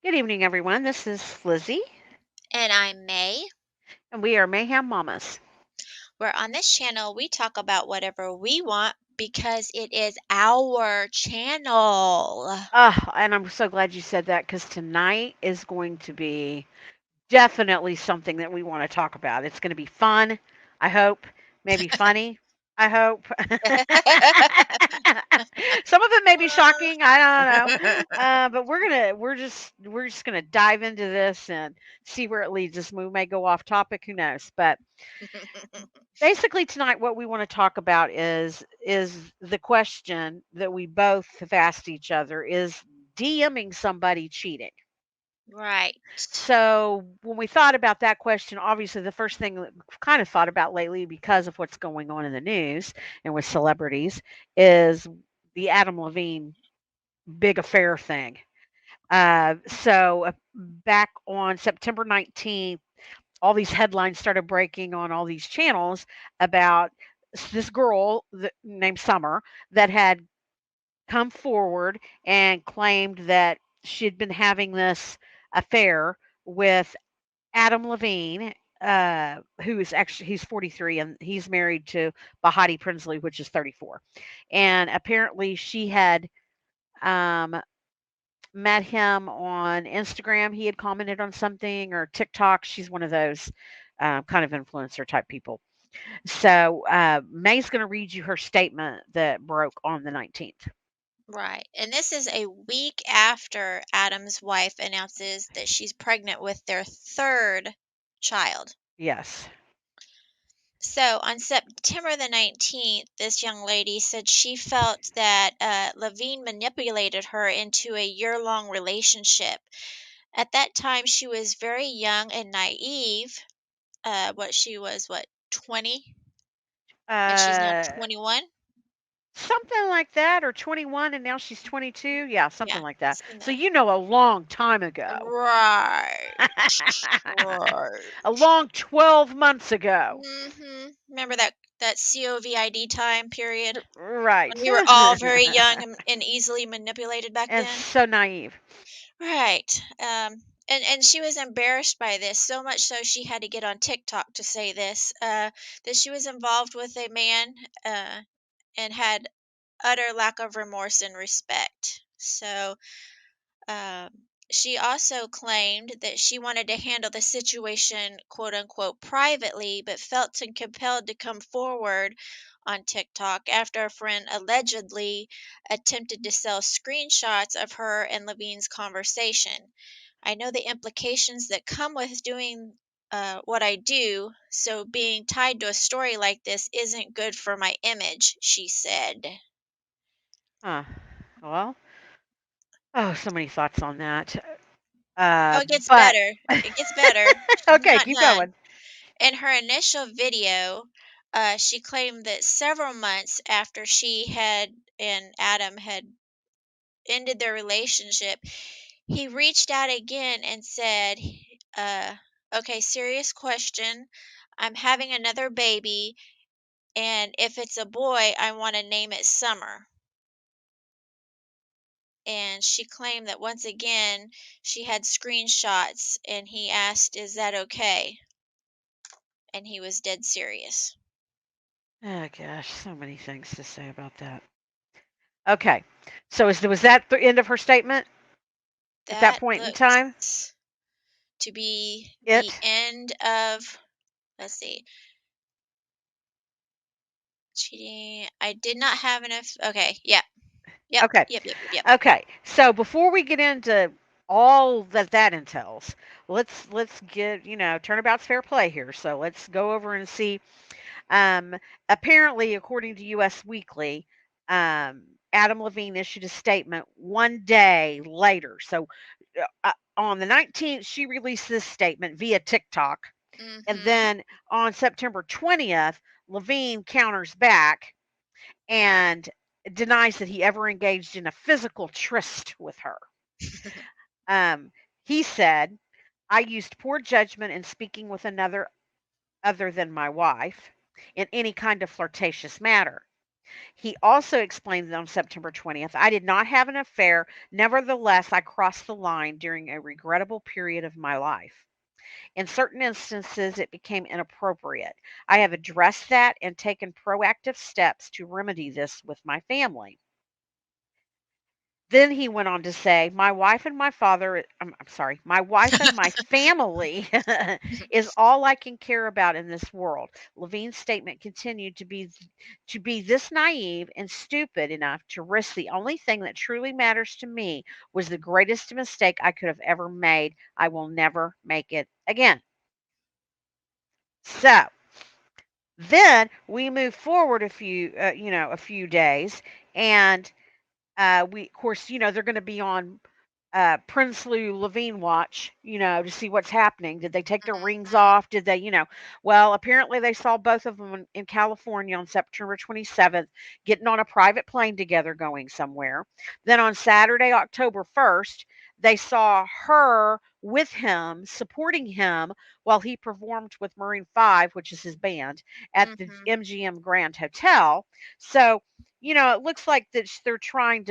Good evening, everyone. This is Lizzie, And I'm May. and we are Mayhem Mamas. Where on this channel, we talk about whatever we want because it is our channel. And I'm so glad you said that because tonight is going to be definitely something that we want to talk about. It's going to be fun, I hope, maybe funny, I hope. Some of it may be shocking, I don't know. But we're just gonna dive into this and see where it leads us. We may go off topic, who knows? But basically tonight what we want to talk about is the question that we both have asked each other: is DMing somebody cheating? Right. So when we thought about that question, obviously the first thing that we've kind of thought about lately, because of what's going on in the news and with celebrities, is the Adam Levine big affair thing. Back on September 19th, all these headlines started breaking on all these channels about this girl named Summer that had come forward and claimed that she'd been having this affair with Adam Levine, who is actually he's 43 and he's married to Bahati Prinsley, which is 34. And apparently she had um, met him on Instagram. He had commented on something or TikTok. She's one of those kind of influencer type people. So May's going to read you her statement that broke on the 19th. Right. And this is a week after Adam's wife announces that she's pregnant with their third child. Yes. So on September the 19th, this young lady said she felt that Levine manipulated her into a year-long relationship. At that time, she was very young and naive. She was, 20? And she's now Uh, 21? Something like that, or 21, and now she's 22. Yeah, something Yeah. like that. So So you know, a long time ago. right. Right. A long 12 months ago. Remember that COVID time period Right. when we were all very young and easily manipulated back And then? so naive. Right. And she was embarrassed by this so much so she had to get on TikTok to say this that she was involved with a man and had utter lack of remorse and respect. So um, she also claimed that she wanted to handle the situation, quote unquote, privately, but felt compelled to come forward on TikTok after a friend allegedly attempted to sell screenshots of her and Levine's conversation. I know the implications that come with doing what I do, so being tied to a story like this isn't good for my image, she said. Huh. Well, oh, so many thoughts on that. Oh, it gets But better. It gets better. She's okay, not keep done. going. In her initial video, she claimed that several months after she had and Adam had ended their relationship, he reached out again and said, uh, okay, serious question. I'm having another baby, and if it's a boy, I want to name it Summer. And she claimed that once again she had screenshots and he asked, is that okay? And he was dead serious. Oh gosh, so many things to say about that. Okay, so was that the end of her statement at that That point in time? looks to be the It. end of, let's see, cheating. I did not have enough. Okay, yeah. Yep, Okay. yep, yep, yep, yep. Okay. So before we get into all that entails, let's get, turnabout's fair play here. So let's go over and see. Um, Apparently, according to U.S. Weekly, Adam Levine issued a statement one day later. So on the 19th, she released this statement via TikTok, and Mhm. then on September 20th, Levine counters back and denies that he ever engaged in a physical tryst with her. Um, he said, I used poor judgment in speaking with another other than my wife in any kind of flirtatious matter. He also explained that on September 20th, I did not have an affair. Nevertheless, I crossed the line during a regrettable period of my life. In certain instances, it became inappropriate. I have addressed that and taken proactive steps to remedy this with my family. Then he went on to say, "My wife and my father, I'm sorry, my wife and my family is all I can care about in this world." Levine's statement continued to be this naive and stupid enough to risk the only thing that truly matters to me was the greatest mistake I could have ever made. I will never make it again. So then we move forward a few days, and we, of course, they're going to be on Prinsley Levine watch, to see what's happening. Did they take their rings Mhm. off? Did they, well, apparently they saw both of them in California on September 27th, getting on a private plane together going somewhere. Then on Saturday, October 1st, they saw her with him, supporting him while he performed with Marine 5, which is his band, at the Mhm. MGM Grand Hotel. So, it looks like that they're trying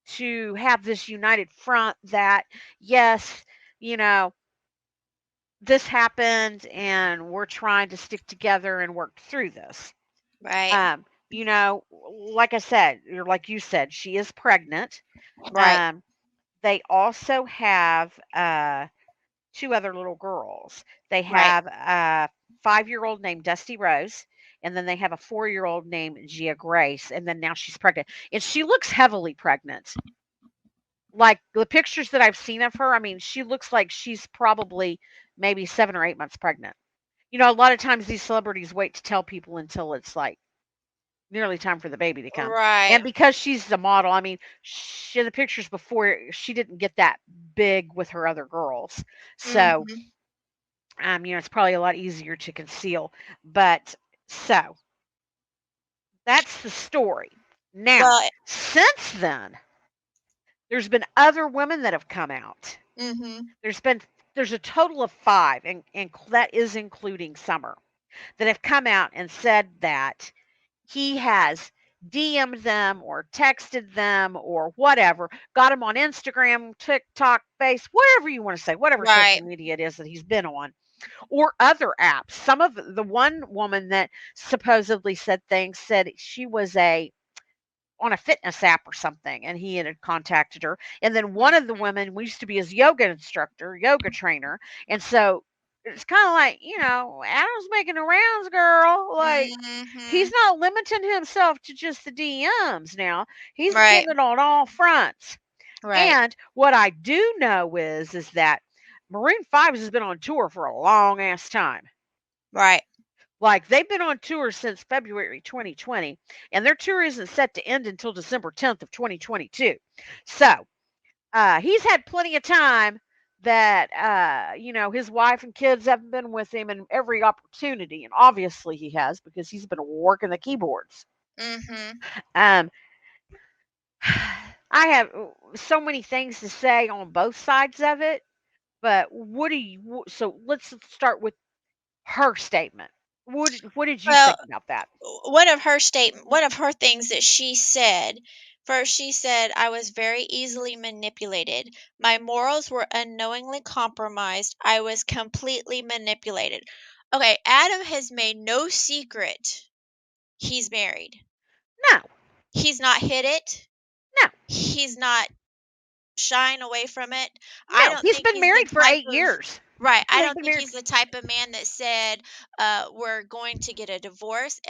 to have this united front that yes, you know, this happened and we're trying to stick together and work through this. Right. Um, like I said, or like you said, she is pregnant. Right. Um, they also have two other little girls. They Right. have a 5-year-old named Dusty Rose, and then they have a 4-year-old named Gia Grace, and then now she's pregnant. And she looks heavily pregnant. Like, the pictures that I've seen of her, I mean, she looks like she's probably maybe 7 or 8 months pregnant. A lot of times these celebrities wait to tell people until it's, like, nearly time for the baby to come. Right. And because she's the model, I mean, in the pictures before, she didn't get that big with her other girls. So, Mhm. it's probably a lot easier to conceal. But so, that's the story. Now, Well, since then, there's been other women that have come out. mhm. There's been there's a total of 5, and that is including Summer, that have come out and said that he has DM'd them or texted them or whatever, got them on Instagram, TikTok, Face, whatever you want to say, whatever Right. social media it is that he's been on, or other apps. Some of the one woman that supposedly said she was a on a fitness app or something, and he had contacted her. And then one of the Mhm. women used to be his yoga instructor, yoga trainer, and so it's kind of like, Adam's making the rounds, girl. Like, he's Mhm. not limiting himself to just the DMs now. He's Right. getting it on all fronts. Right. And what I do know is that Marine Fives has been on tour for a long ass time. Right. Like, they've been on tour since February 2020, and their tour isn't set to end until December 10th of 2022. So, he's had plenty of time that his wife and kids haven't been with him in every opportunity, and obviously he has because he's been working the keyboards. Mhm. Um, I have so many things to say on both sides of it, but so let's start with her statement. What did you Well, think about that? one of her things that she said, first she said, "I was very easily manipulated. My morals were unknowingly compromised. I was completely manipulated." Okay, Adam has made no secret he's married. No, He's not hid it. no. He's not shying away from it. I No, don't he's think been he's the married for type 8 of years. right. I They've don't been think married he's the type of man that said, "We're going to get a divorce."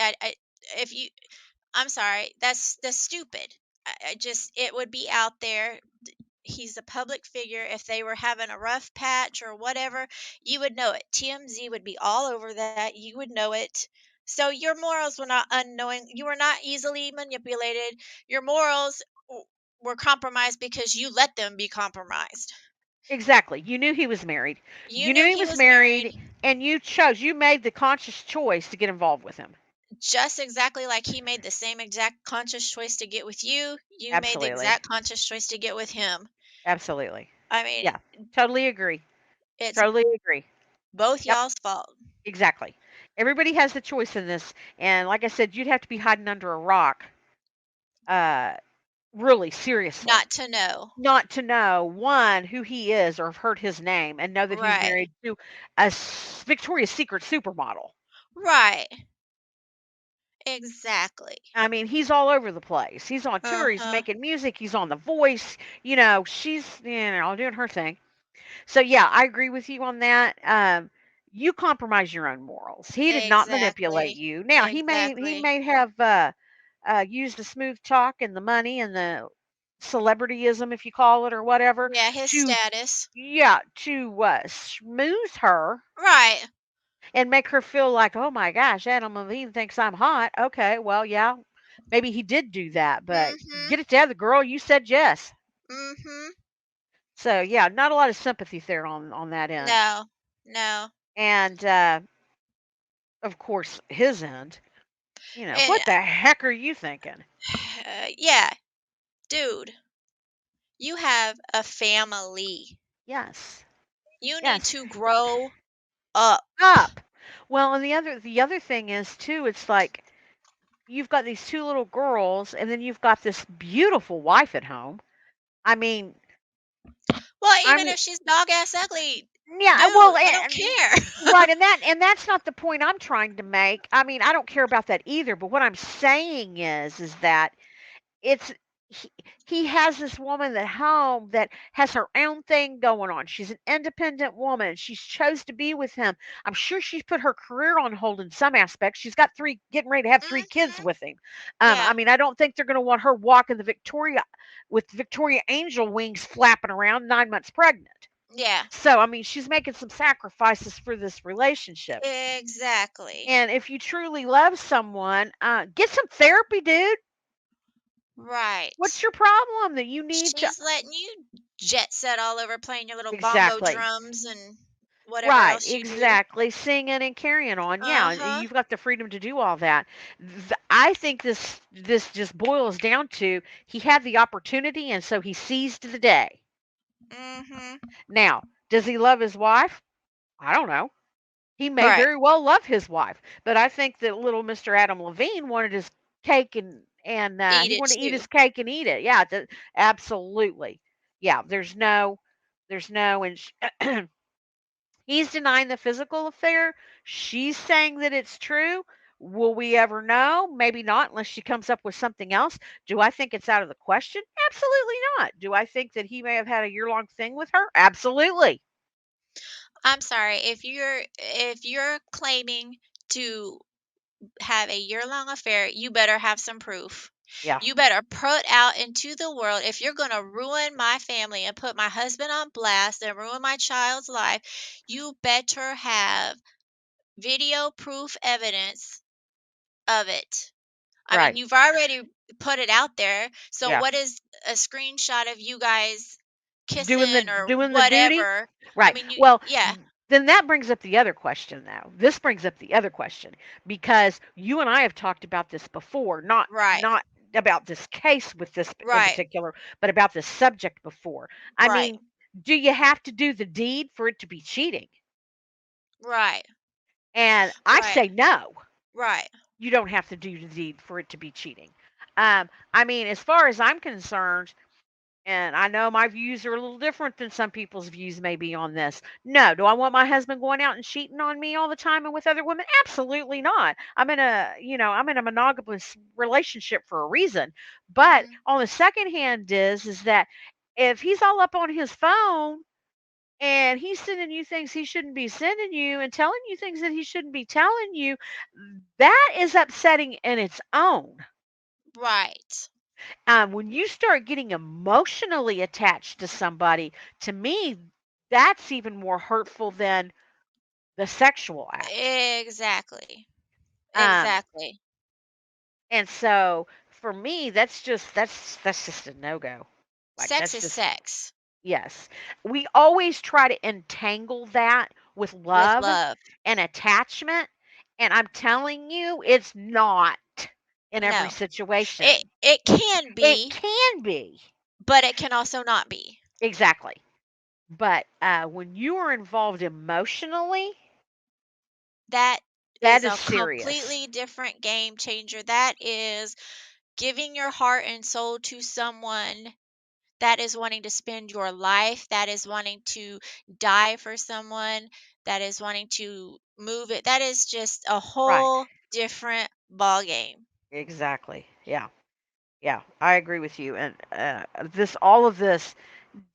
If you, I'm sorry, that's stupid. I just it would be out there. He's a public figure. If they were having a rough patch or whatever, you would know it. TMZ would be all over that. You would know it. So your morals were not unknowing. You were not easily manipulated. Your morals were compromised because you let them be compromised. exactly. You knew he was married. You You knew knew he he was was married married, and you made the conscious choice to get involved with him. just exactly like he made the same exact conscious choice to get with you. You made the Absolutely. exact conscious choice to get with him. Absolutely. I mean, Yeah. Totally agree. it's Totally agree. both Yep. y'all's fault. Exactly. Everybody has the choice in this, and like I said, you'd have to be hiding under a rock, uh, really seriously, Not to know. not to know, 1, who he is or have heard his name and know that he's Right. married to a Victoria's Secret supermodel. Right. Exactly. I mean, he's all over the place. He's on tour, he's Uh-huh. making music, he's on The Voice, she's, doing her thing. So yeah, I agree with you on that. You compromise your own morals. He did not manipulate Exactly. you. Now he Exactly. may have used the smooth talk and the money and the celebrityism, if you call it, or whatever, Yeah, his to status. smooth her Right. and make her feel like, oh my gosh, Adam Levine thinks I'm hot. Okay, well, yeah, maybe he did do that, but Mhm. get it together, girl. You said yes. Mhm. So yeah, not a lot of sympathy there on that end. No. No. And of course, his end, And what the heck are you thinking? yeah, dude, you have a family. Yes, You need yes, to grow up. up. Well, and the other thing is too, it's like you've got these two little girls, and then you've got this beautiful wife at home. I mean, Well, I even mean, if she's dog ass ugly, yeah, well, dude, I don't right, care. and that's not the point I'm trying to make. I mean, I don't care about that either. But what I'm saying is that it's he, he has this woman at home that has her own thing going on. She's an independent woman. She's chose to be with him. I'm sure she's put her career on hold in some aspects. She's got getting ready to have 3 kids Mhm. with him. I Yeah. mean, I don't think they're going to want her walking the Victoria with Victoria Angel wings flapping around 9 months pregnant. Yeah. So, I mean, she's making some sacrifices for this relationship. Exactly. And if you truly love someone, get some therapy, dude. What's Right. your problem that you need to? She's letting you jet set all over playing your little bongo Exactly. drums and whatever Right, else you do. exactly. Singing and carrying on. Yeah, Uh-huh. you've got the freedom to do all that. I think this just boils down to he had the opportunity and so he seized the day. Mhm. Now, does he love his wife? I don't know. He may Right. very well love his wife, but I think that little Mr. Adam Levine wanted his cake and Eat he it wanted to eat too. his cake and eat it. Yeah, absolutely. Yeah, there's no and he's denying the physical affair. She's saying that it's true. Will we ever know? Maybe not unless she comes up with something else. Do I think it's out of the question? Absolutely not. Do I think that he may have had a year-long thing with her? Absolutely. I'm sorry. If you're claiming to have a year-long affair, you better have some proof. Yeah, You better put out into the world, if you're going to ruin my family and put my husband on blast and ruin my child's life, you better have video proof evidence of it. I mean, right. you've already put it out there. So Yeah. what is a screenshot of you guys Doing the kissing or doing the duty? whatever? I Right. mean, Well, yeah, then that brings up the other question though. This brings up the other question because you and I have talked about this before, not right, not about this case with this in right, particular, but about this subject before. I right, mean, do you have to do the deed for it to be cheating? right, And I right, say no. right. You don't have to do the deed for it to be cheating. I mean, as far as I'm concerned, and I know my views are a little different than some people's views may be on this. No, do I want my husband going out and cheating on me all the time and with other women? Absolutely not. I'm in a monogamous relationship for a reason. But Mhm. on the second hand is that if he's all up on his phone and he's sending you things he shouldn't be sending you and telling you things that he shouldn't be telling you, that is upsetting in its own. Right. When you start getting emotionally attached to somebody, to me, that's even more hurtful than the sexual act. Exactly. Um, Exactly. and so for me, that's just a no go. Like Sex that's is just sex yes. We always try to entangle that with with love love. and attachment, and I'm telling you, it's not in every No. It situation. it can It be, can be but it can also not be. exactly. But when you are involved emotionally, That That is is a serious. completely different game changer. That is giving your heart and soul to someone that is wanting to spend your life, that is wanting to die for someone, that is wanting to move it. That is just a Right. whole different ball game. Exactly. Yeah. Yeah. I agree with you. And this, all of this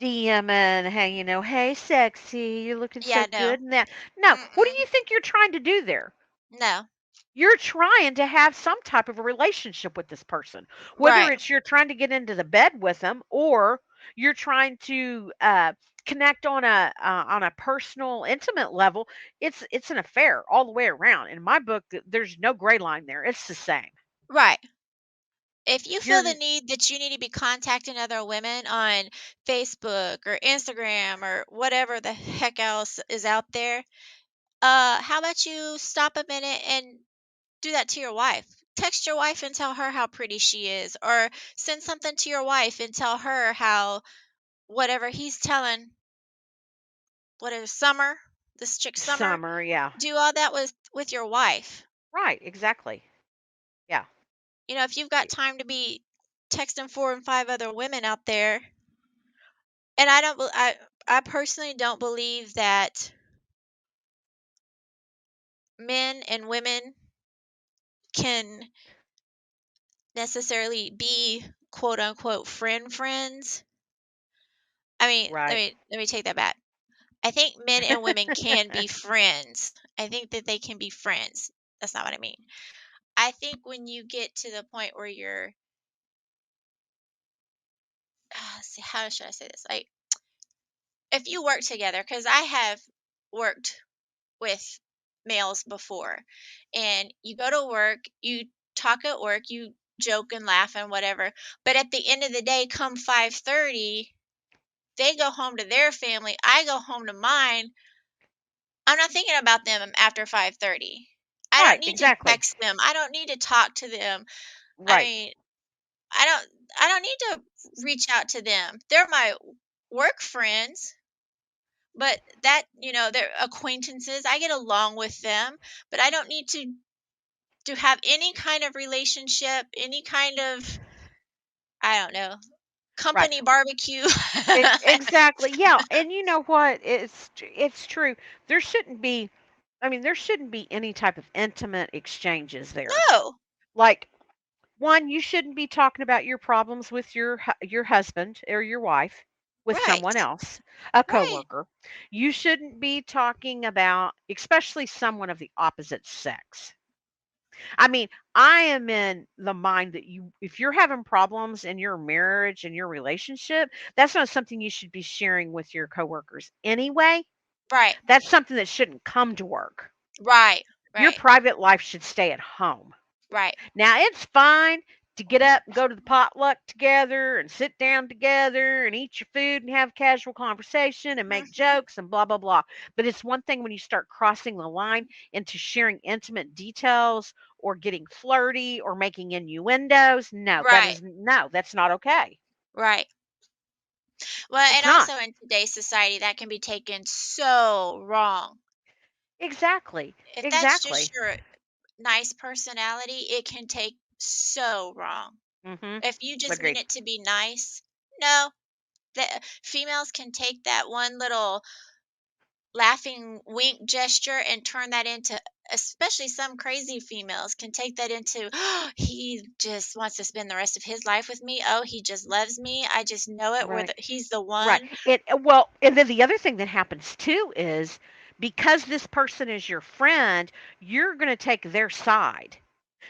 DMing, hey, hey, sexy, you're looking so Yeah, no. good and that. No, what do Mm-mm. you think you're trying to do there? No. You're trying to have some type of a relationship with this person, whether Right. it's you're trying to get into the bed with them, or you're trying to connect on a personal, intimate level. It's an affair all the way around. In my book, there's no gray line there. It's the same. Right. If you You're feel the need that you need to be contacting other women on Facebook or Instagram or whatever the heck else is out there, how about you stop a minute and do that to your wife? Text your wife and tell her how pretty she is, or send something to your wife and tell her how whatever he's telling, whatever Summer, this chick Summer, summer, yeah, do all that with your wife. right, exactly, yeah, If you've got time to be texting 4 and 5 other women out there, and I personally don't believe that men and women can necessarily be quote unquote friends. I mean, let right, me let me take that back. I think men and women can be friends. I think that they can be friends. That's not what I mean. I think when you get to the point where you're, how should I say this? Like, if you work together, because I have worked with males before, and you go to work, you talk at work, you joke and laugh and whatever, but at the end of the day, come 5:30, they go home to their family, I go home to mine. I'm not thinking about them after 5:30. I don't right, need to exactly, text them. I don't need to talk to them. I right, mean, I don't I don't need to reach out to them. They're my work friends, but they're acquaintances. I get along with them, but I don't need to have any kind of relationship, any kind of, I don't know, right. company barbecue. Exactly. Yeah, and you know what? It's true. There shouldn't be. I mean, there shouldn't be any type of intimate exchanges there. No. Like, one, you shouldn't be talking about your problems with your husband or your wife with someone Right. else, a Right. coworker. You shouldn't be talking about, especially someone of the opposite sex. I mean, I am in the mind that if you're having problems in your marriage and your relationship, that's not something you should be sharing with your coworkers anyway. Right. That's something that shouldn't come to work. Right. Your Right. private life should stay at home. Right. Now, it's fine to get up and go to the potluck together and sit down together and eat your food and have casual conversation and make Mhm. jokes and blah, blah, blah. But it's one thing when you start crossing the line into sharing intimate details or getting flirty or making innuendos. No, Right. no, that's not okay. Right. Well, It's and not. also in today's society, that can be taken so wrong. Exactly. If that's Exactly. just your nice personality, it can take so wrong. Mhm. If you just mean Agreed. it to be nice, no, the females can take that one little laughing wink gesture and turn that into, especially some crazy females can take that into, "Oh, he just wants to spend the rest of his life with me. Oh, he just loves me. I just know it. Right. He's the Right. one." Well, and then the other thing that happens too is because this person is your friend, you're going to take their side.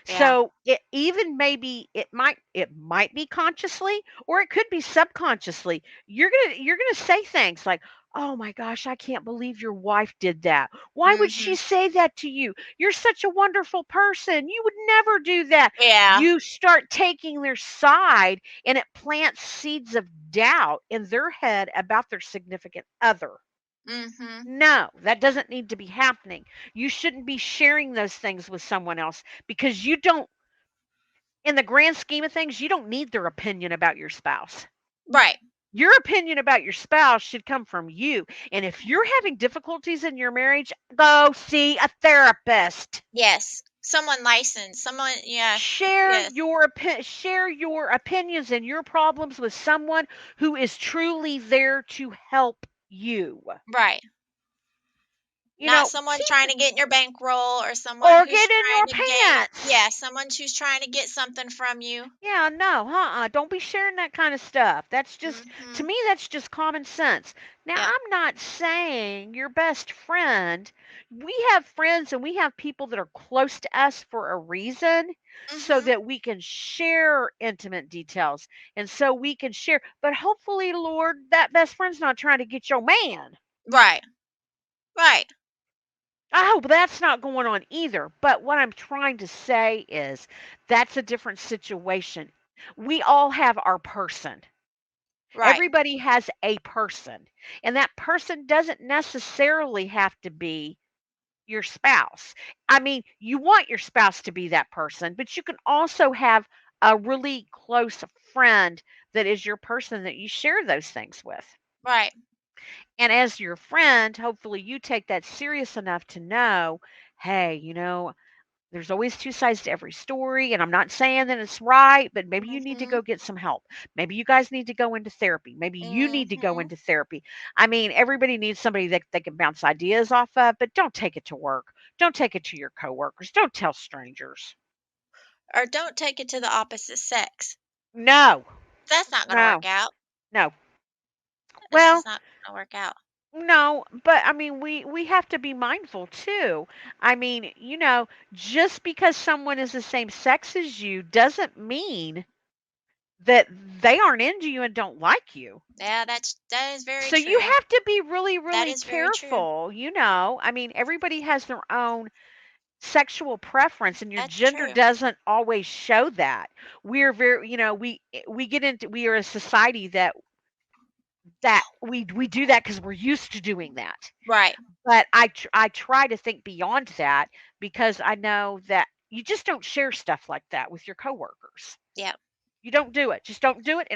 Yeah. So it even maybe it might be consciously or it could be subconsciously. You're gonna say things like, "Oh my gosh, I can't believe your wife did that. Why would she Mhm. say that to you? You're such a wonderful person. You would never do that." Yeah. You start taking their side and it plants seeds of doubt in their head about their significant other. Mhm. No, that doesn't need to be happening. You shouldn't be sharing those things with someone else because you don't, in the grand scheme of things, you don't need their opinion about your spouse. Right. Your opinion about your spouse should come from you. And if you're having difficulties in your marriage, go see a therapist. Yes. Someone licensed. Someone, yeah. Yes. Share your opinions and your problems with someone who is truly there to help you. Right. You Not know, someone trying keep to get in your bankroll or someone or who's get in trying your to gain, pants. yeah, someone who's trying to get something from you. Yeah, no, don't be sharing that kind of stuff. That's just, to Mhm. me, that's just common sense. Now, Yep. I'm not saying your best friend. We have friends and we have people that are close to us for a reason so Mhm. that we can share intimate details and so we can share. But hopefully, Lord, that best friend's not trying to get your man. Right. Right. I hope that's not going on either. But what I'm trying to say is that's a different situation. We all have our person. Right. Everybody has a person, and that person doesn't necessarily have to be your spouse. I mean, you want your spouse to be that person, but you can also have a really close friend that is your person that you share those things with. Right. And as your friend, hopefully you take that serious enough to know, hey, there's always two sides to every story, and I'm not saying that it's right, but maybe you need to Mhm. go get some help. Maybe you guys need to go into therapy. Maybe you need to go Mhm. into therapy. I mean, everybody needs somebody that they can bounce ideas off of, but don't take it to work. Don't take it to your coworkers. Don't tell strangers. Or don't take it to the opposite sex. No, That's not going to work no, out. no. It's Well, just not going to work out. no, but I mean, we have to be mindful too. I mean, just because someone is the same sex as you doesn't mean that they aren't into you and don't like you. Yeah, that is very So you true. have to be really, That really is very true. careful. I mean, everybody has their own sexual preference and your That's gender true. doesn't always show that. We're very, we are a society that we do that because we're used to doing that. Right. But I try to think beyond that because I know that you just don't share stuff like that with your coworkers. Yep. You don't do it. Just don't do it.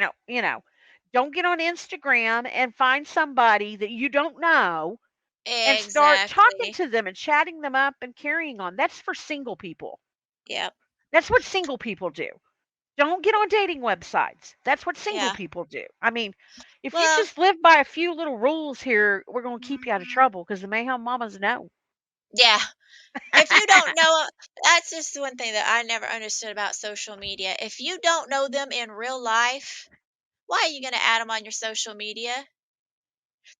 Don't get on Instagram and find somebody that you don't know and start talking Exactly. to them and chatting them up and carrying on. That's for single people. Yep. That's what single people do. Don't get on dating websites. That's what single Yeah. people do. I mean, if you Well, just live by a few little rules here, we're going to keep you out of mhm. trouble because the Mayhem Mamas know. Yeah. If you don't know, that's just one thing that I never understood about social media. If you don't know them in real life, why are you going to add them on your social media?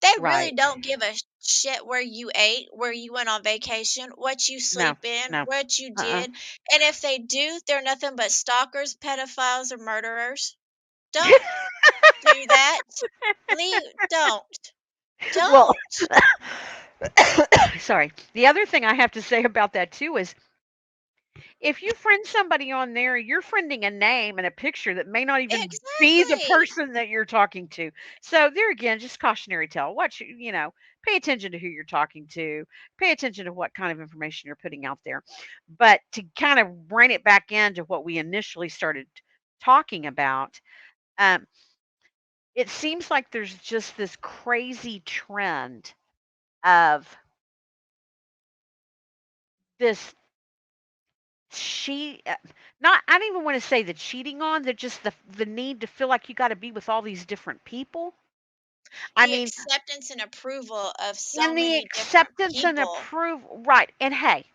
They really Right. don't give a shit where you ate, where you went on vacation, what you No, sleep in, no. what you Uh-uh. did. And if they do, they're nothing but stalkers, pedophiles, or murderers. Don't do that. Don't. Well, Don't. sorry. The other thing I have to say about that too is if you friend somebody on there, you're friending a name and a picture that may not even be the Exactly. person that you're talking to. So there again, just cautionary tale. Pay attention to who you're talking to. Pay attention to what kind of information you're putting out there. But to kind of bring it back into what we initially started talking about, um, it seems like there's just this crazy trend of this She not I don't even wanna say the cheating on, the just the need to feel like you gotta be with all these different people. I The mean, acceptance and approval of so and the many different acceptance and people. approval, right, and hey,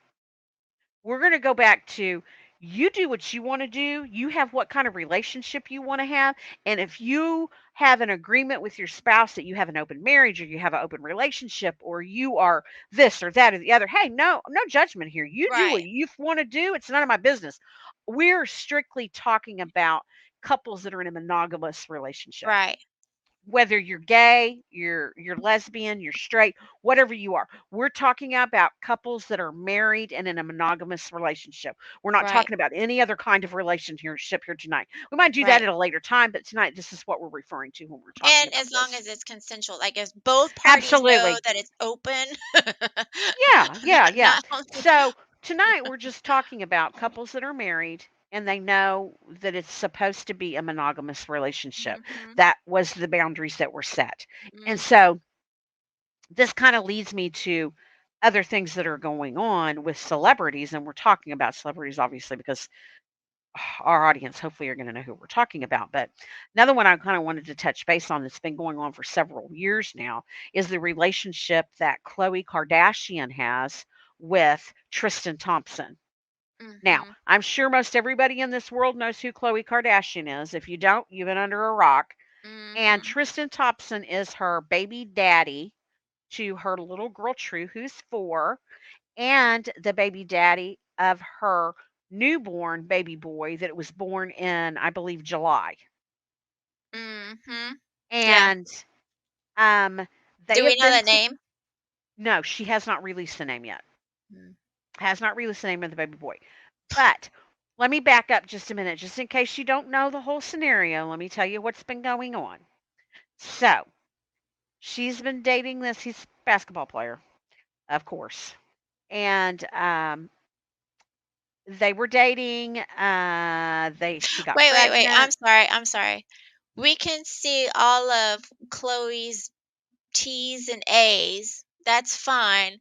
we're going to go back to you do what you want to do. You have what kind of relationship you want to have. And if you have an agreement with your spouse that you have an open marriage or you have an open relationship or you are this or that or the other, hey, no judgment here. You do what Right. you want to do. It's none of my business. We're strictly talking about couples that are in a monogamous relationship, Right. whether you're gay, you're lesbian, you're straight, whatever you are. We're talking about couples that are married and in a monogamous relationship. We're not Right. talking about any other kind of relationship here tonight. We might do that Right. at a later time, but tonight this is what we're referring to when we're talking And about as long this. as it's consensual, like if both parties know Absolutely. that it's open, Yeah, yeah, yeah. not only So tonight we're just talking about couples that are married and they know that it's supposed to be a monogamous relationship. Mhm. That was the boundaries that were set. And Mhm. so this kind of leads me to other things that are going on with celebrities. And we're talking about celebrities, obviously, because our audience hopefully are going to know who we're talking about. But another one I kind of wanted to touch base on that's been going on for several years now is the relationship that Khloe Kardashian has with Tristan Thompson. Now, Mhm. I'm sure most everybody in this world knows who Khloe Kardashian is. If you don't, you've been under a rock. And Mhm. Tristan Thompson is her baby daddy to her little girl True, who's 4, and the baby daddy of her newborn baby boy that was born in, I believe, July. Mhm. Yeah. And they Do we have know been that to name? no, she has not released the name yet. Mm. Has not released the name of the baby boy. But let me back up just a minute, just in case you don't know the whole scenario. Let me tell you what's been going on. So she's been dating this. He's a basketball player, of course, and they were dating. They She got Wait, wait, wait. I'm pregnant. sorry. I'm sorry. We can see all of Chloe's T's and A's. That's fine.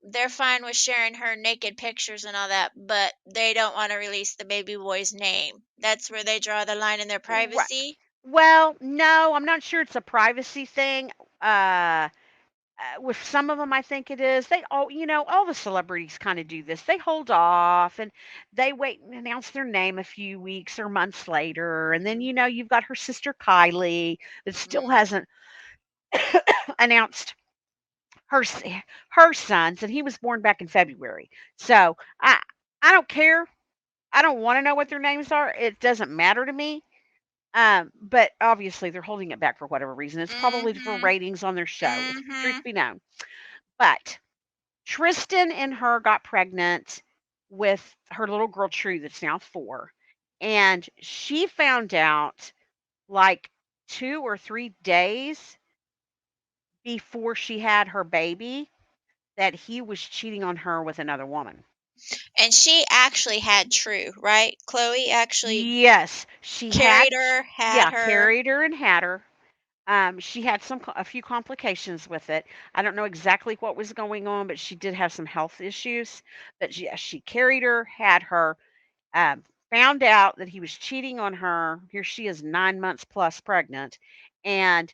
They're fine with sharing her naked pictures and all that, but they don't want to release the baby boy's name. That's where they draw the line in their Right. privacy. Well, no, I'm not sure it's a privacy thing. With some of them, I think it is. They all, all the celebrities kind of do this. They hold off and they wait and announce their name a few weeks or months later. And then, Mm, you've got her sister Kylie that still mm, hasn't announced her s- her sons, and he was born back in February. So I don't care. I don't want to know what their names are. It doesn't matter to me. But obviously they're holding it back for whatever reason. It's probably for mhm, ratings on their show, if truth mhm, be known. But Tristan and her got pregnant with her little girl True that's now 4. And she found out like 2 or 3 days before she had her baby that he was cheating on her with another woman. and she actually had True, right? Chloe actually Yes, she had carried her, had yeah, her. carried her and had her. She had a few complications with it. I don't know exactly what was going on, but she did have some health issues. But she carried her, had her, um, found out that he was cheating on her. Here she is, 9 months plus pregnant, and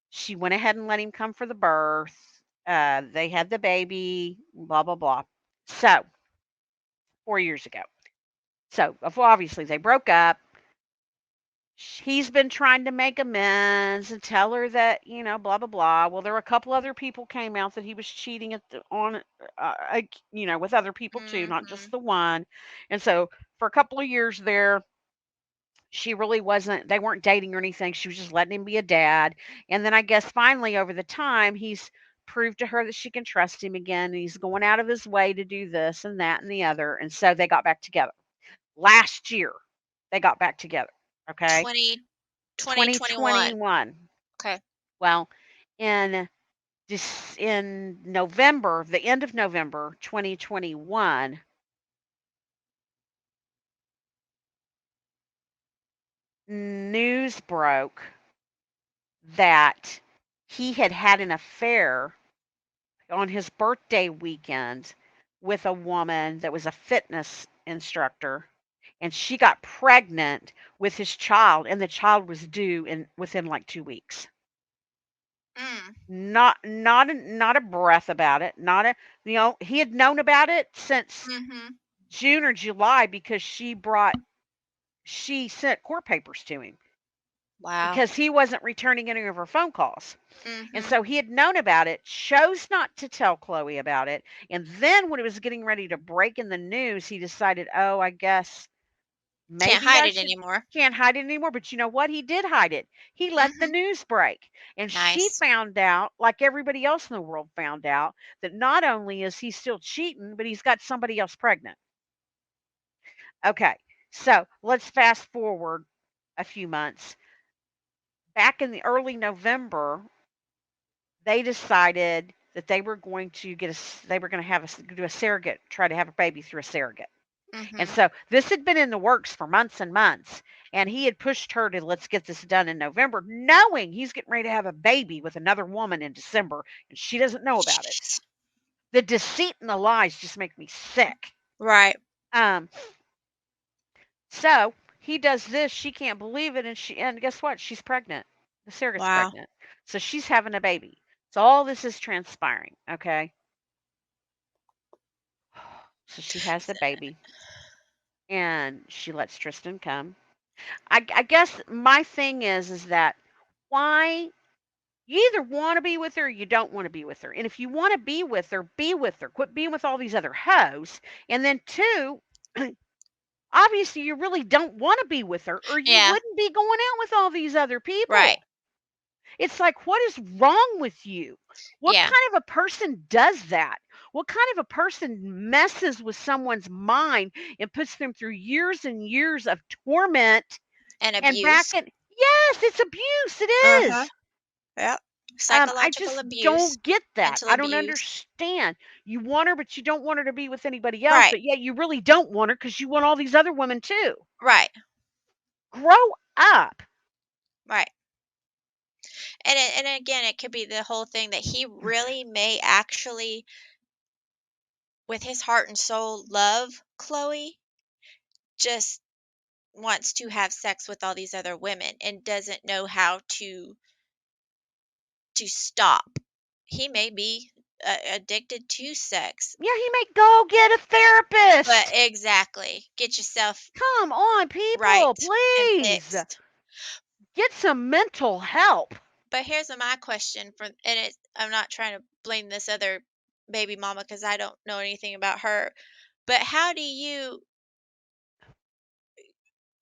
she went ahead and let him come for the birth. They had the baby, blah blah blah. So 4 years ago. So obviously they broke up. He's been trying to make amends and tell her that, blah blah blah. Well, there were a couple other people came out that he was cheating with other people too, not just Mhm, the one. And so for a couple of years there, she really wasn't. They weren't dating or anything. She was just letting him be a dad. And then I guess finally over the time, he's proved to her that she can trust him again. And he's going out of his way to do this and that and the other. And so they got back together last year. They got back together. Okay. 2021. 2021. Okay. Well, in in November, the end of November 2021, news broke that he had had an affair on his birthday weekend with a woman that was a fitness instructor, and she got pregnant with his child, and the child was due in within like 2 weeks. Mm, Not a breath about it, not a he had known about it since mhm. June or July because she sent court papers to him Wow. because he wasn't returning any of her phone calls. And Mhm. so he had known about it, chose not to tell Chloe about it. And then when it was getting ready to break in the news, he decided, oh, I guess Can't maybe hide I it should anymore. can't hide it anymore. But you know what? He did hide it. He let the Mhm. news break. And she Nice. found out, like everybody else in the world found out, that not only is he still cheating, but he's got somebody else pregnant. Okay. So let's fast forward a few months. Back in the early November, they decided that they were going to do a surrogate, try to have a baby through a surrogate. And Mhm. so this had been in the works for months and months. And he had pushed her to let's get this done in November, knowing he's getting ready to have a baby with another woman in December, and she doesn't know about it. Jeez. The deceit and the lies just make me sick. Right. Um, so he does this, she can't believe it, and guess what? She's pregnant. Sarah's Wow. pregnant. So she's having a baby. So all this is transpiring, okay? So she has the baby and she lets Tristan come. I guess my thing is that why you either want to be with her or you don't want to be with her. And if you want to be with her, be with her. Quit being with all these other hoes. And then two, obviously you really don't want to be with her or you Yeah. wouldn't be going out with all these other Right. people. It's like, what is wrong with you? What Yeah. kind of a person does that? What kind of a person messes with someone's mind and puts them through years and years of torment And and back abuse. in yes, it's abuse. It Uh-huh. is. Yep. I Psychological just abuse, don't get that. mental I don't abuse. understand. You want her, but you don't want her to be with anybody else, Right. but yet you really don't want her because you want all these other women too. Right. Grow up. Right. And again, it could be the whole thing that he really may actually, with his heart and soul, love Chloe, just wants to have sex with all these other women and doesn't know how to stop. He may be addicted to sex, Yeah, he may go get a but therapist. exactly. Get yourself Come on, people, right and please. fixed. Get some mental help. But here's my question for, and it, I'm not trying to blame this other baby mama because I don't know anything about her. But how do you?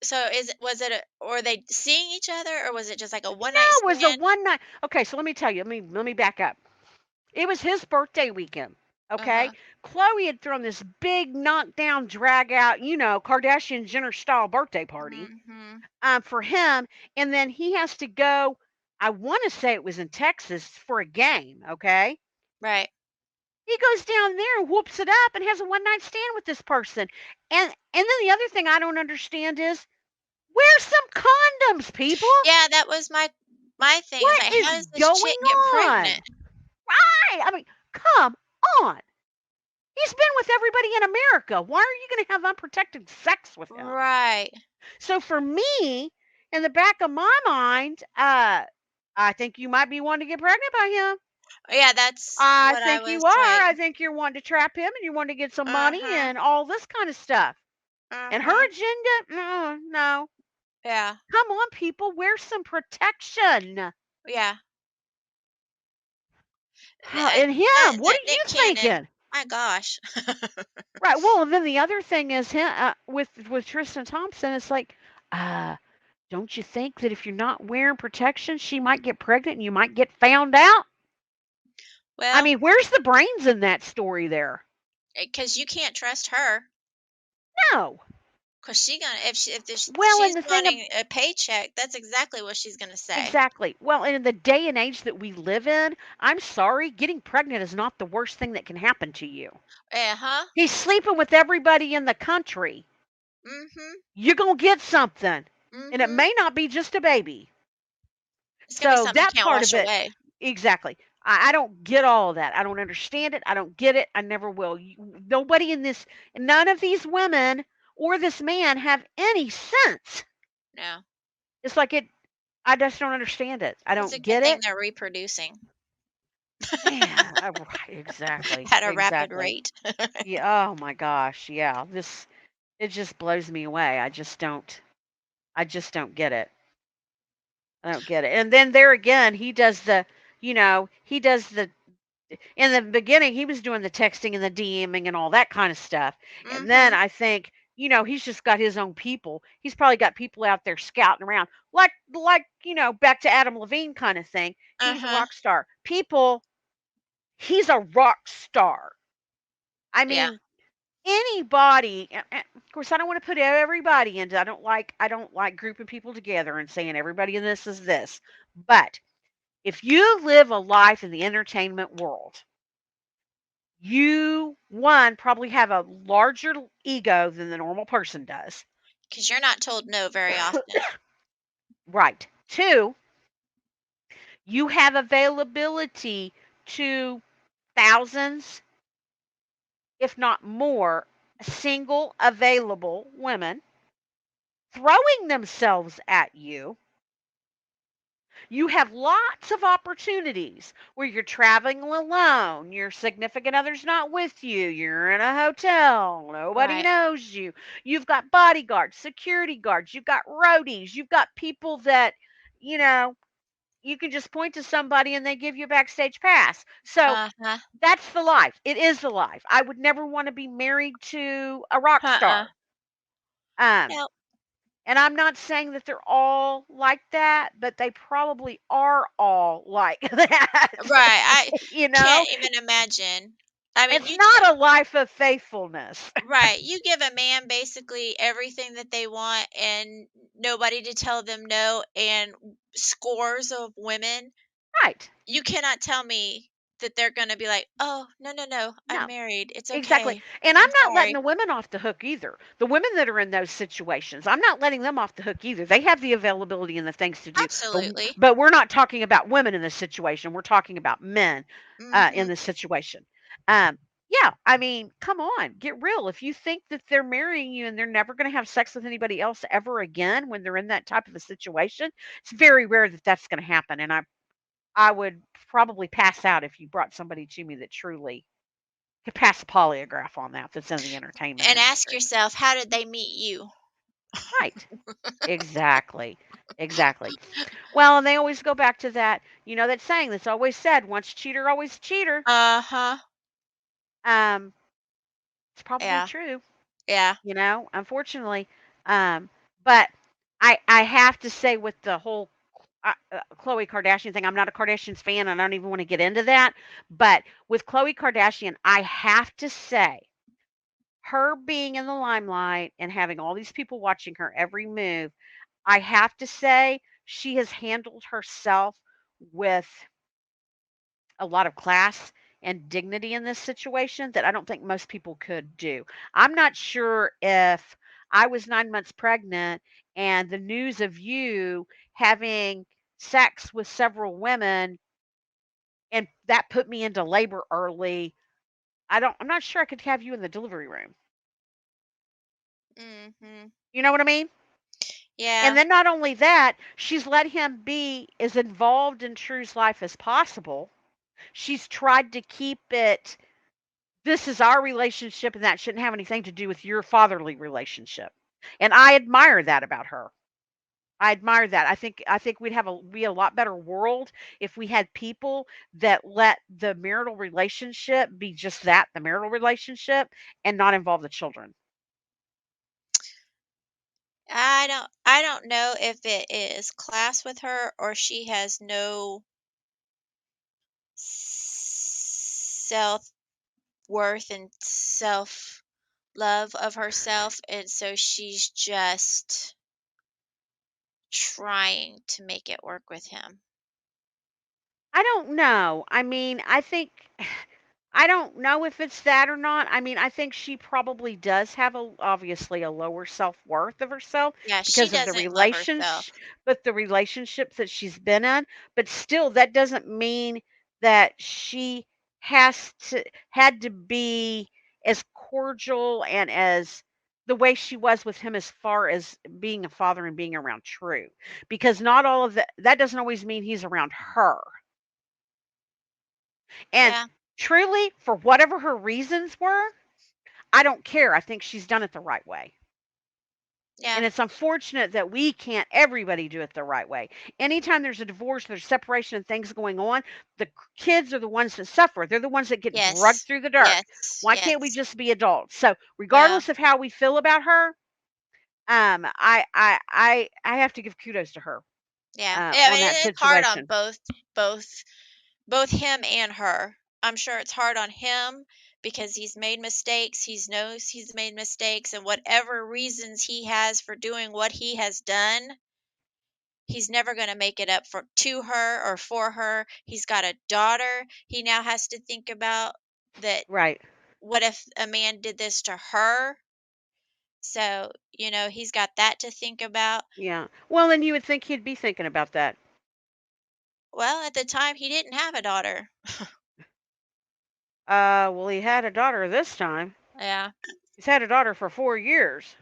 So was it were they seeing each other or was it just like a one night No, it was a stand? one night. Okay, so let me tell you. Let me back up. It was his birthday weekend. Uh Okay, huh. Chloe had thrown this big knockdown, drag out, Kardashian Jenner style birthday party Mm-hmm. for him, and then he has to go. I want to say it was in Texas for a game. Okay, Right. he goes down there and whoops it up and has a one night stand with this person. And then the other thing I don't understand is wear some condoms, people. Yeah, that was my thing. Is What like, is how does this chick going get on? pregnant? Right? I mean, come on. He's been with everybody in America. Why are you going to have unprotected sex with him? Right. So for me, in the back of my mind, I think you might be wanting to get pregnant by him. Yeah, that's I what I think you was are. like. I think you're wanting to trap him and you want to get some Uh money huh. and all this kind of stuff. Uh And huh. her agenda, no. Yeah. Come on, people, wear some protection. Yeah. And That him, what that are you Nick Cannon. thinking? My gosh. Right. Well, and then the other thing is him with Tristan Thompson. It's like, uh, don't you think that if you're not wearing protection, she might get pregnant and you might get found out? I Well, mean, where's the brains in that story there? because you can't trust her. No. Cause she gonna if Well, and she's the thing wanting a paycheck, that's exactly what she's gonna say. exactly. Well, and in the day and age that we live in, I'm sorry, getting pregnant is not the worst thing that can happen to you. Uh-huh. He's sleeping with everybody in the country. Mhm. You're going to get something. And it Mhm. may not be just a baby. It's gonna be So something you that can't part of wash it, away. exactly. I don't get all of that. I don't understand it. I don't get it. I never will. Nobody in this, none of these women or this man have any sense. No. It's like I just don't understand it. I It's a don't good get thing it. they're reproducing Yeah, right, exactly. at a rapid Exactly. rate. Yeah. Oh my gosh. Yeah. It just blows me away. I just don't get it. I don't get it. And then there again, he does the in the beginning, he was doing the texting and the DMing and all that kind of stuff. And then Mhm. I think, he's just got his own people. He's probably got people out there scouting around, back to Adam Levine kind of thing. He was a Uh-huh. rock star. People, he's a rock star. I Yeah. mean, anybody. Of course, I don't want to put everybody into. I don't like grouping people together and saying everybody in this is this. But if you live a life in the entertainment world, You, one, probably have a larger ego than the normal person does. Because you're not told no very often. Right. Two, you have availability to thousands, if not more, single available women throwing themselves at you. You have lots of opportunities where you're traveling alone, your significant other's not with you, you're in a hotel, nobody Right. knows you. You've got bodyguards, security guards, you've got roadies, you've got people that, you know, you can just point to somebody and they give you a backstage pass. So Uh-huh. that's the life. It is the life. I would never want to be married to a rock Uh-uh. star. Um, No. and I'm not saying that they're all like that, but they probably are all like that. Right. I You know, can't even imagine. I mean, it's you not tell a life of faithfulness. right. You give a man basically everything that they want and nobody to tell them no and scores of women. Right. You cannot tell me that they're going to be like, "Oh, no, no, no. I'm No. married. It's Exactly. okay. And I'm I'm not letting sorry." the women off the hook either. The women that are in those situations, I'm not letting them off the hook either. They have the availability and the things to do. But Absolutely. but we're not talking about women in this situation. We're talking about men in Mhm. this situation. Um, yeah, I mean, come on, get real. If you think that they're marrying you and they're never going to have sex with anybody else ever again when they're in that type of a situation, it's very rare that that's going to happen. And I would probably pass out if you brought somebody to me that truly could pass a polygraph on that that's in the entertainment And ask industry. yourself, how did they meet you? Right. Exactly. Exactly. Well, and they always go back to that, that saying that's always said, once a cheater, always a cheater. Uh-huh. Um, it's probably Yeah. true, Yeah. unfortunately. Um, but I have to say with the whole Khloe Kardashian thing, I'm not a Kardashians fan. I don't even want to get into that. But with Khloe Kardashian, I have to say her being in the limelight and having all these people watching her every move, I have to say she has handled herself with a lot of class and dignity in this situation that I don't think most people could do. I'm not sure if I was 9 months pregnant and the news of you having sex with several women and that put me into labor early. I'm not sure I could have you in the delivery room. Mhm. You know what I mean? And Yeah. then not only that, she's let him be as involved in True's life as possible. She's tried to keep it, this is our relationship and that shouldn't have anything to do with your fatherly relationship. And I admire that about her. I admire that. I think we'd have be a lot better world if we had people that let the marital relationship be just that, the marital relationship, and not involve the children. I don't know if it is class with her or she has no self-worth and self-love of herself, and so she's just trying to make it work with him. I don't know. I mean, I don't know if it's that or not. I mean, I think she probably does have obviously a lower self-worth of herself Yeah, she because of the doesn't love herself. relationship, but the relationships that she's been in. But still, that doesn't mean that she had to be as cordial and as the way she was with him as far as being a father and being around True. Because not all of that doesn't always mean he's around her. And Yeah, truly, for whatever her reasons were, I don't care. I think she's done it the right way. yeah, And it's unfortunate that we can't everybody do it the right way. Anytime there's a divorce, there's separation and things going on, the kids are the ones that suffer. They're the ones that get drugged yes, through the dirt. yes, Why can't we yes. just be adults? So, Well, regardless of how we feel about her, I have to give kudos to her yeah. I on mean, that it's hard on situation. both both him and her. I'm sure it's hard on him because he's made mistakes. He knows he's made mistakes, and whatever reasons he has for doing what he has done, he's never going to make it up to her or for her. He's got a daughter he now has to think about. that Right. what if a man did this to her? So, he's got that to think about. Yeah. Well, then you would think he'd be thinking about that. Well, at the time, he didn't have a daughter. Well, he had a daughter this time. Yeah. He's had a daughter for 4 years,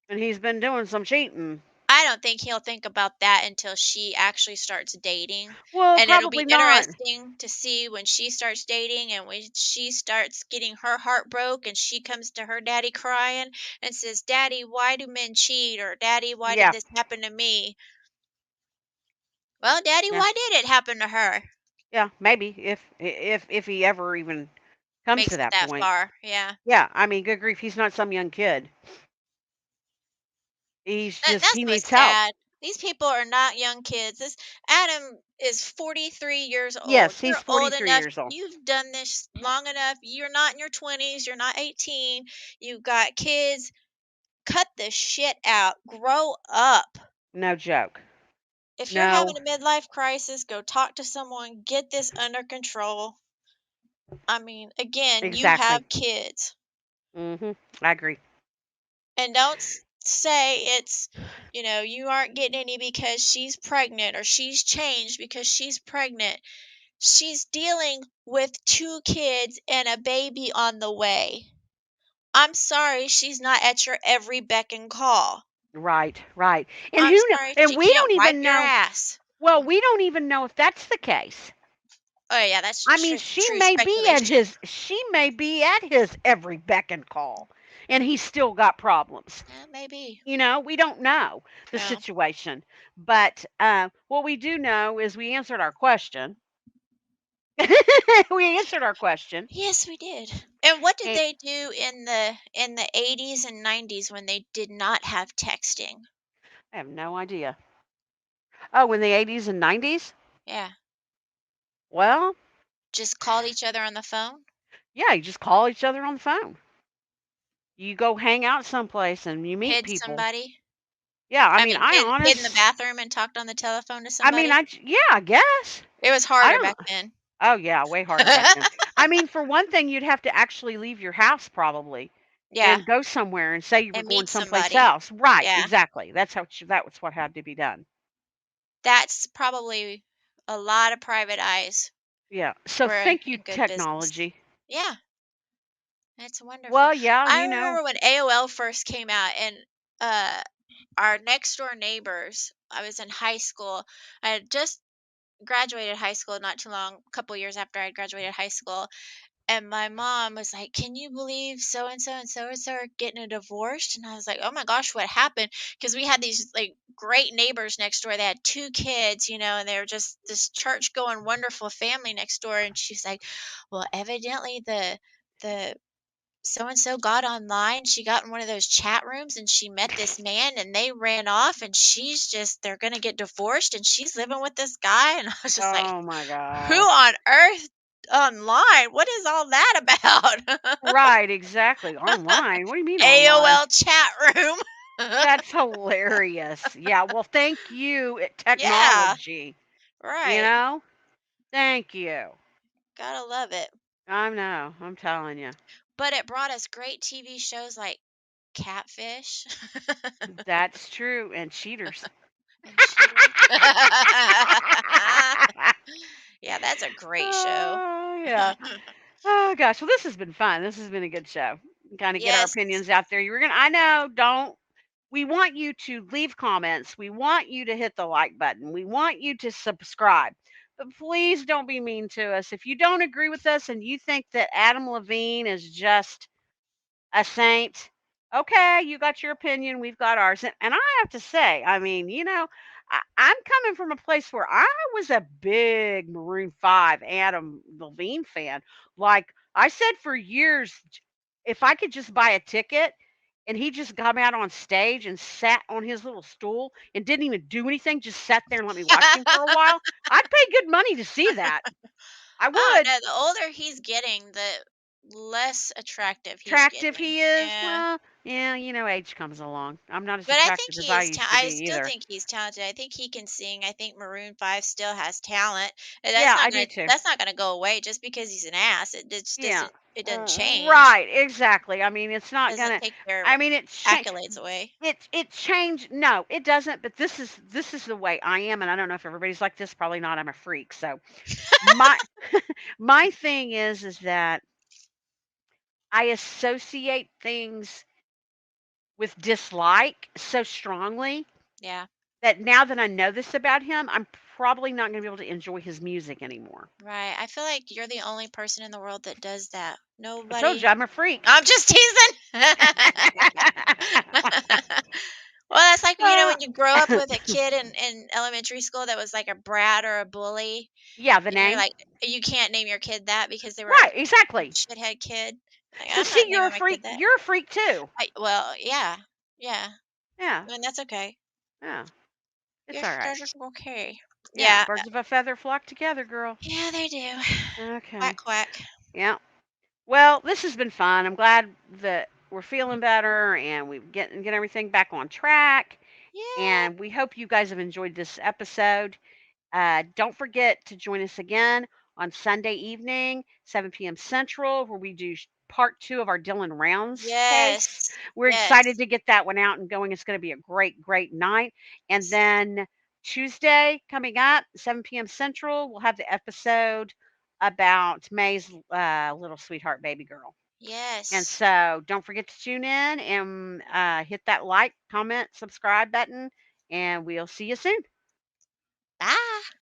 and he's been doing some cheating. I don't think he'll think about that until she actually starts dating. Well, And it'll be probably not. interesting to see when she starts dating and when she starts getting her heart broke and she comes to her daddy crying and says, "Daddy, why do men cheat?" Or "Daddy, why did Yeah. this happen to me?" Well, Daddy, Yeah. why did it happen to her? Yeah, maybe if he ever even comes to Makes it that that point. far. Yeah. Yeah, I mean, good grief, he's not some young kid. He That's needs what's help. sad. These people are not young kids. This Adam is 43 years old. Yes, he's You're old 43 enough. years old. You've done this long enough. You're not in your 20s. You're not 18. You've got kids. Cut the shit out. Grow up. No joke. If you're No, having a midlife crisis, go talk to someone. Get this under control. I mean, again, you exactly. have kids. I agree. And don't say it's, you aren't getting any because she's pregnant or she's changed because she's pregnant. She's dealing with two kids and a baby on the way. I'm sorry she's not at your every beck and call. Right, right. And I'm who kn sorry and she we can't don't wipe even your know. ass. Well, we don't even know if that's the case. Oh, yeah, that's I mean, true speculation. she may be at his every beck and call, and he's still got problems. Maybe. We don't know the No. situation, but what we do know is we answered our question. We answered our question. Yes, we did. And what did And they do in the 80s and 90s when they did not have texting? I have no idea. Oh, in the 80s and 90s? Yeah. Well, Just called each other on the phone? yeah, you just call each other on the phone. You go hang out someplace and you meet Hid people. somebody? Yeah, I I mean, mean, hid in the bathroom and talked on the telephone to somebody? yeah, I guess. It was I harder don't back then. Oh, yeah, way harder back then. I mean, for one thing, you'd have to actually leave your house probably Yeah, and go somewhere and say you were and going meet someplace somebody. else. Right, Yeah, exactly. That was what had to be done. that's probably a lot of private eyes Yeah. So were thank you, in good business. technology. Yeah, that's wonderful. Well, yeah, I remember when AOL first came out and, uh, our next door neighbors I was in high school. I had just graduated high school not too long, a couple years after I graduated high school. And my mom was like, "Can you believe so and so and so and so are getting a divorce?" And I was like, "Oh my gosh, what happened?" Because we had these like great neighbors next door. They had two kids, and they were just this church going wonderful family next door. And she's like, "Well, evidently the so and so got online. She got in one of those chat rooms and she met this man and they ran off and they're gonna get divorced and she's living with this guy." And I was just like, Oh my who gosh. on earth online? What is all that about? Right, exactly. Online. What do you mean online? AOL chat room. That's hilarious. Yeah, well, thank you, Yeah, technology. You right. know? Thank you. Gotta love it. I know. I'm telling you. But it brought us great TV shows like Catfish That's true. And cheaters. and Cheaters. Yeah, that's a great show. Oh, yeah. Oh gosh. Well, this has been fun. This has been a good show. Kind of get our Yes. opinions out there. I know, don't we want you to leave comments. We want you to hit the like button. We want you to subscribe. But please don't be mean to us. If you don't agree with us and you think that Adam Levine is just a saint, okay, you got your opinion, we've got ours. And I have to say, I mean, I'm coming from a place where I was a big Maroon 5 Adam Levine fan. Like I said for years, if I could just buy a ticket and he just got out on stage and sat on his little stool and didn't even do anything, just sat there and let me watch him for a while, I'd pay good money to see that. I Oh would. no, the older he's getting, less attractive he's Attractive getting. he is? Yeah. Well, yeah, age comes along. I'm not as But I think attractive as he I is used to I be still either. think he's talented. I think he can sing. I think Maroon 5 still has talent. And Yeah, I do too. that's not gonna go away just because he's an ass. It just Yeah. doesn't change. Right, exactly. I mean, it's not Doesn't gonna take their I mean, it's changed. accolades away. It changed. No, it doesn't, but this is the way I am, and I don't know if everybody's like this, probably not. I'm a freak. So, my my thing is that I associate things with dislike so strongly Yeah. that now that I know this about him, I'm probably not gonna be able to enjoy his music anymore. Right. I feel like you're the only person in the world that does that. I told you Nobody. I'm a freak. I'm just teasing. Well, that's like, Uh, when you grow up with a kid in elementary school that was like a brat or a bully, yeah, the and you're name. like, you can't name your kid that because they were Right, a exactly. shithead kid. Like, So I'm see, not you're a naming my freak. kid that. You're a freak too. Well, yeah, yeah, Yeah, and that's okay. yeah. It's Yes, all right. that is okay. Yeah, Yeah, birds of a feather flock together, girl. yeah, they do. Quack Okay. quack. Yeah. Well, this has been fun. I'm glad that we're feeling better and we get everything back on track. Yeah. And we hope you guys have enjoyed this episode. Don't forget to join us again on Sunday evening, 7 p.m. Central, where we do part two of our Dylan Rounds case. Yes. We're excited Yes. to get that one out and going. It's going to be a great, great night. And then Tuesday coming up, 7 p.m. Central, we'll have the episode about May's little sweetheart baby girl. And Yes. so don't forget to tune in and hit that like, comment, subscribe button, and we'll see you soon. Bye.